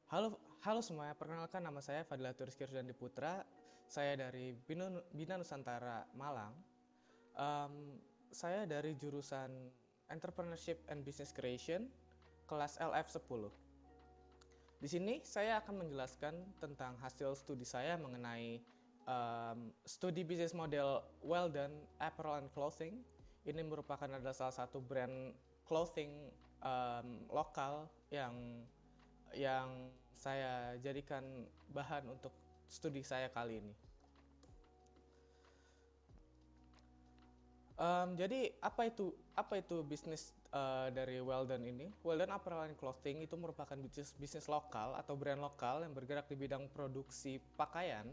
Halo semuanya, perkenalkan nama saya Fadilatur Rizky Rusdandi Putra. Saya dari Bina Nusantara Malang. Saya dari jurusan Entrepreneurship and Business Creation, kelas LF10. Di sini saya akan menjelaskan tentang hasil studi saya mengenai studi bisnis model Weldon Apparel and Clothing. Ini merupakan adalah salah satu brand clothing lokal yang saya jadikan bahan untuk studi saya kali ini. Jadi apa itu bisnis dari Weldon ini? Weldon Apparel and Clothing itu merupakan bisnis lokal atau brand lokal yang bergerak di bidang produksi pakaian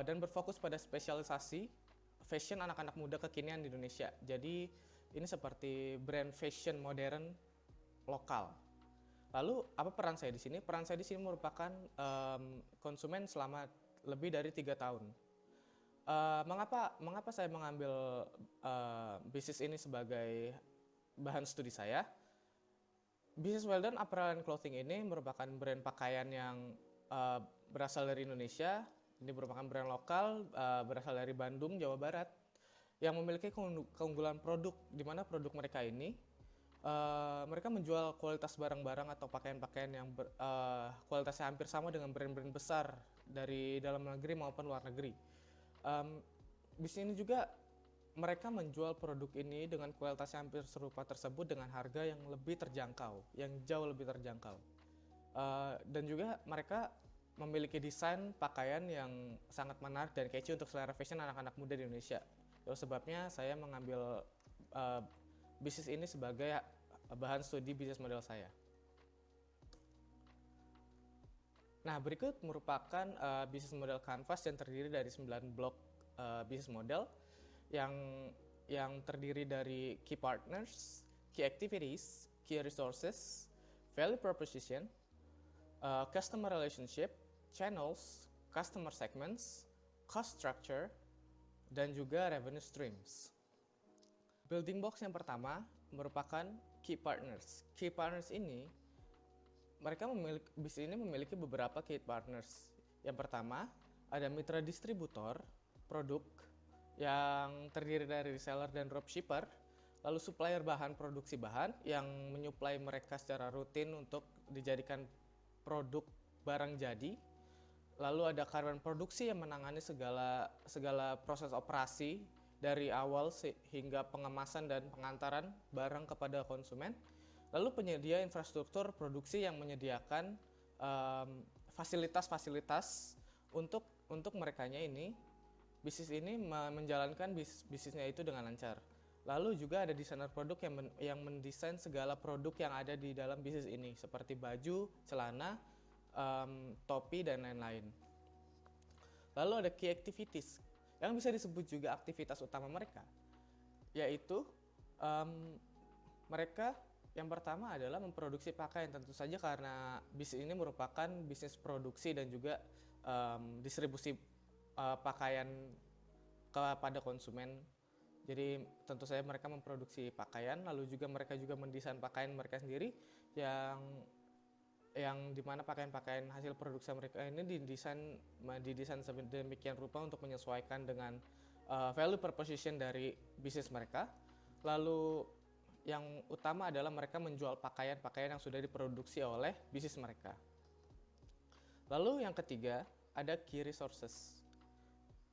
dan berfokus pada spesialisasi fashion anak-anak muda kekinian di Indonesia. Jadi ini seperti brand fashion modern lokal. Lalu apa peran saya di sini? Peran saya di sini merupakan konsumen selama lebih dari 3 tahun. Mengapa saya mengambil bisnis ini sebagai bahan studi saya? Bisnis Weldon Apparel and Clothing ini merupakan brand pakaian yang berasal dari Indonesia. Ini merupakan brand lokal berasal dari Bandung, Jawa Barat, yang memiliki keunggulan produk, di mana produk mereka ini mereka menjual kualitas barang-barang atau pakaian-pakaian yang kualitasnya hampir sama dengan brand-brand besar dari dalam negeri maupun luar negeri. Di sini juga mereka menjual produk ini dengan kualitas yang hampir serupa tersebut dengan harga yang lebih terjangkau, yang jauh lebih terjangkau. Dan juga mereka memiliki desain pakaian yang sangat menarik dan catchy untuk selera fashion anak-anak muda di Indonesia. Itu sebabnya saya mengambil bisnis ini sebagai bahan studi bisnis model saya. Nah, berikut merupakan bisnis model Canvas yang terdiri dari 9 blok bisnis model yang terdiri dari key partners, key activities, key resources, value proposition, customer relationship, channels, customer segments, cost structure, dan juga revenue streams. Building blocks yang pertama merupakan key partners. Key partners ini bisnis ini memiliki beberapa key partners. Yang pertama, ada mitra distributor produk yang terdiri dari reseller dan dropshipper, lalu supplier bahan produksi bahan yang menyuplai mereka secara rutin untuk dijadikan produk barang jadi. Lalu ada karyawan produksi yang menangani segala proses operasi dari awal hingga pengemasan dan pengantaran barang kepada konsumen. Lalu penyedia infrastruktur produksi yang menyediakan fasilitas-fasilitas untuk merekanya ini. Bisnis ini menjalankan bisnisnya itu dengan lancar. Lalu juga ada desainer produk yang mendesain segala produk yang ada di dalam bisnis ini, seperti baju, celana, topi, dan lain-lain. Lalu ada key activities, yang bisa disebut juga aktivitas utama mereka, yaitu mereka yang pertama adalah memproduksi pakaian, tentu saja karena bisnis ini merupakan bisnis produksi dan juga distribusi pakaian kepada konsumen. Jadi tentu saja mereka memproduksi pakaian, lalu juga mereka juga mendesain pakaian mereka sendiri yang dimana pakaian-pakaian hasil produksi mereka ini didesain sedemikian rupa untuk menyesuaikan dengan value proposition dari bisnis mereka. Lalu yang utama adalah mereka menjual pakaian-pakaian yang sudah diproduksi oleh bisnis mereka. Lalu yang ketiga, ada key resources.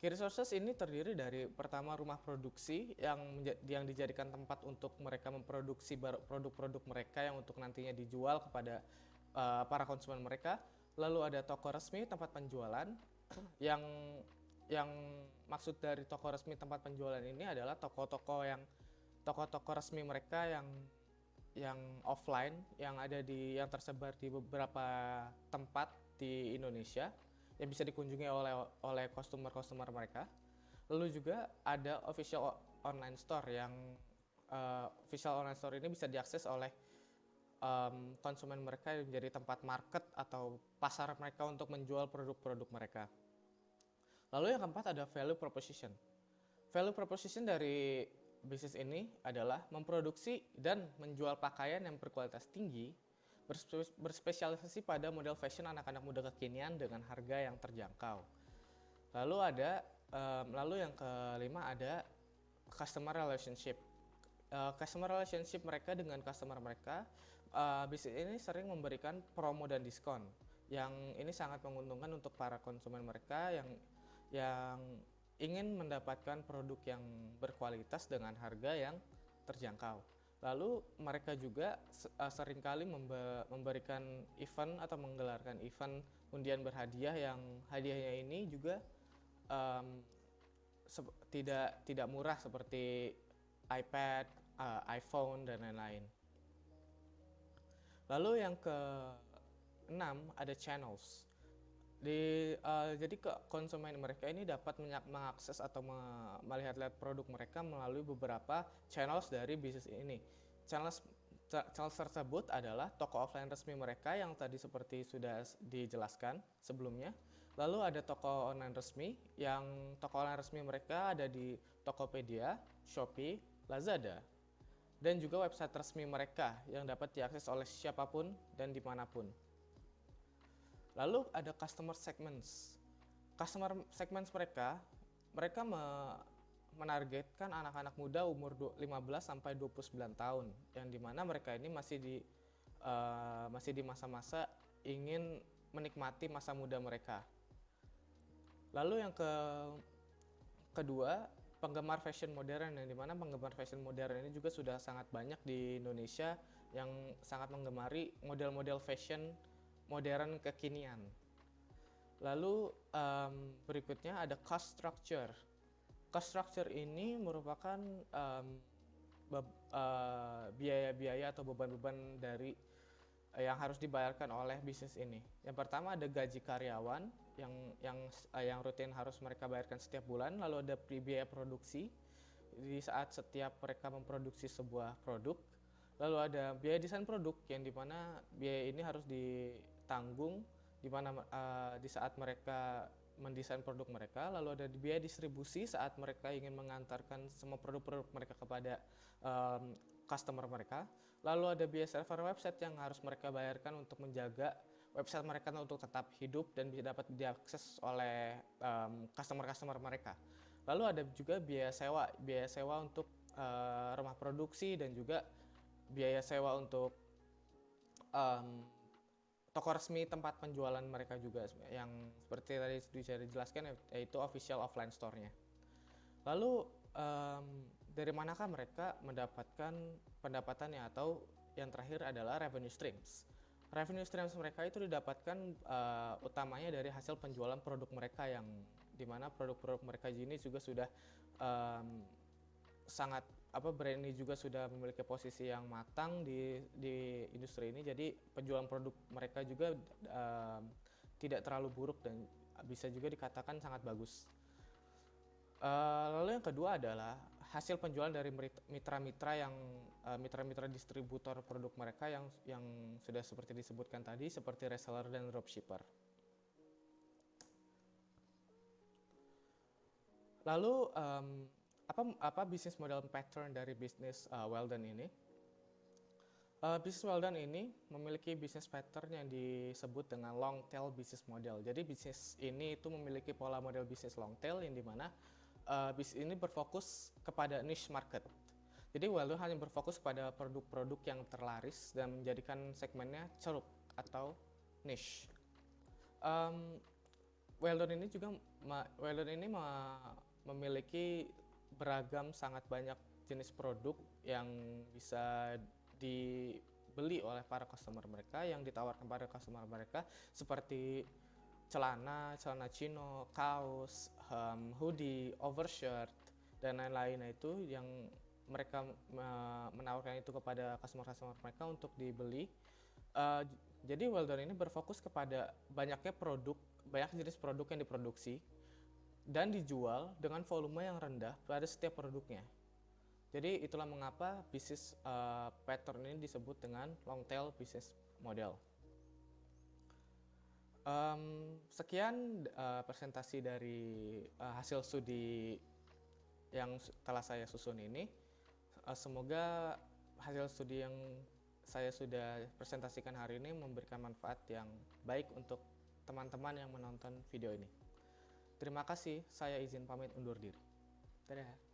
Key resources ini terdiri dari pertama rumah produksi yang dijadikan tempat untuk mereka memproduksi produk-produk mereka yang untuk nantinya dijual kepada para konsumen mereka. Lalu ada toko resmi tempat penjualan yang maksud dari toko resmi tempat penjualan ini adalah toko-toko resmi mereka yang offline yang tersebar di beberapa tempat di Indonesia yang bisa dikunjungi oleh customer mereka. Lalu juga ada official online store official online store ini bisa diakses oleh konsumen mereka yang menjadi tempat market atau pasar mereka untuk menjual produk-produk mereka. Lalu yang keempat ada value proposition. Value proposition dari bisnis ini adalah memproduksi dan menjual pakaian yang berkualitas tinggi berspesialisasi pada model fashion anak-anak muda kekinian dengan harga yang terjangkau. Lalu yang kelima ada customer relationship. Customer relationship mereka dengan customer mereka, bisnis ini sering memberikan promo dan diskon yang ini sangat menguntungkan untuk para konsumen mereka yang ingin mendapatkan produk yang berkualitas dengan harga yang terjangkau. Lalu mereka juga seringkali memberikan event atau menggelarkan event undian berhadiah yang hadiahnya ini juga tidak murah seperti iPad, iPhone dan lain-lain. Lalu yang ke-6 ada channels. Jadi konsumen mereka ini dapat mengakses atau melihat-lihat produk mereka melalui beberapa channels dari bisnis ini. Channels tersebut adalah toko offline resmi mereka yang tadi seperti sudah dijelaskan sebelumnya. Lalu ada toko online resmi, yang toko online resmi mereka ada di Tokopedia, Shopee, Lazada, dan juga website resmi mereka yang dapat diakses oleh siapapun dan dimanapun. Lalu ada customer segments. Customer segments mereka menargetkan anak-anak muda umur 15 sampai 29 tahun, yang dimana mereka ini masih di masa-masa ingin menikmati masa muda mereka. Lalu yang kedua, penggemar fashion modern, yang dimana penggemar fashion modern ini juga sudah sangat banyak di Indonesia yang sangat menggemari model-model fashion modern kekinian. Lalu berikutnya ada cost structure. Cost structure ini merupakan biaya-biaya atau beban-beban dari yang harus dibayarkan oleh bisnis ini. Yang pertama ada gaji karyawan yang rutin harus mereka bayarkan setiap bulan. Lalu ada biaya produksi di saat setiap mereka memproduksi sebuah produk. Lalu ada biaya desain produk yang dimana biaya ini harus ditanggung di saat mereka mendesain produk mereka. Lalu ada biaya distribusi saat mereka ingin mengantarkan semua produk-produk mereka kepada customer mereka. Lalu ada biaya server website yang harus mereka bayarkan untuk menjaga website mereka untuk tetap hidup dan bisa dapat diakses oleh customer-customer mereka. Lalu ada juga biaya sewa untuk rumah produksi dan juga biaya sewa untuk toko resmi tempat penjualan mereka juga, yang seperti tadi sudah dijelaskan, yaitu official offline store-nya. Lalu dari manakah mereka mendapatkan pendapatannya, atau yang terakhir adalah revenue streams. Revenue streams mereka itu didapatkan utamanya dari hasil penjualan produk mereka, yang dimana produk-produk mereka ini juga sudah brand ini juga sudah memiliki posisi yang matang di industri ini. Jadi penjualan produk mereka juga tidak terlalu buruk dan bisa juga dikatakan sangat bagus. Lalu yang kedua adalah hasil penjualan dari mitra-mitra distributor produk mereka yang sudah seperti disebutkan tadi, seperti reseller dan dropshipper. Lalu apa bisnis model pattern dari bisnis Weldon ini? Bisnis Weldon ini memiliki bisnis pattern yang disebut dengan long tail business model. Jadi bisnis ini itu memiliki pola model bisnis long tail, yang dimana bisnis ini berfokus kepada niche market. Jadi Weldon hanya berfokus pada produk-produk yang terlaris dan menjadikan segmennya ceruk atau niche. Weldon ini memiliki beragam sangat banyak jenis produk yang bisa dibeli oleh para customer mereka, yang ditawarkan pada customer mereka, seperti celana chino, kaos, hoodie, overshirt, dan lain-lain. Itu yang mereka menawarkan itu kepada customer mereka untuk dibeli. Jadi Weldon ini berfokus kepada banyak jenis produk yang diproduksi dan dijual dengan volume yang rendah pada setiap produknya. Jadi itulah mengapa bisnis pattern ini disebut dengan long tail business model. Sekian presentasi dari hasil studi yang telah saya susun ini. Semoga hasil studi yang saya sudah presentasikan hari ini memberikan manfaat yang baik untuk teman-teman yang menonton video ini. Terima kasih, saya izin pamit undur diri. Dadah.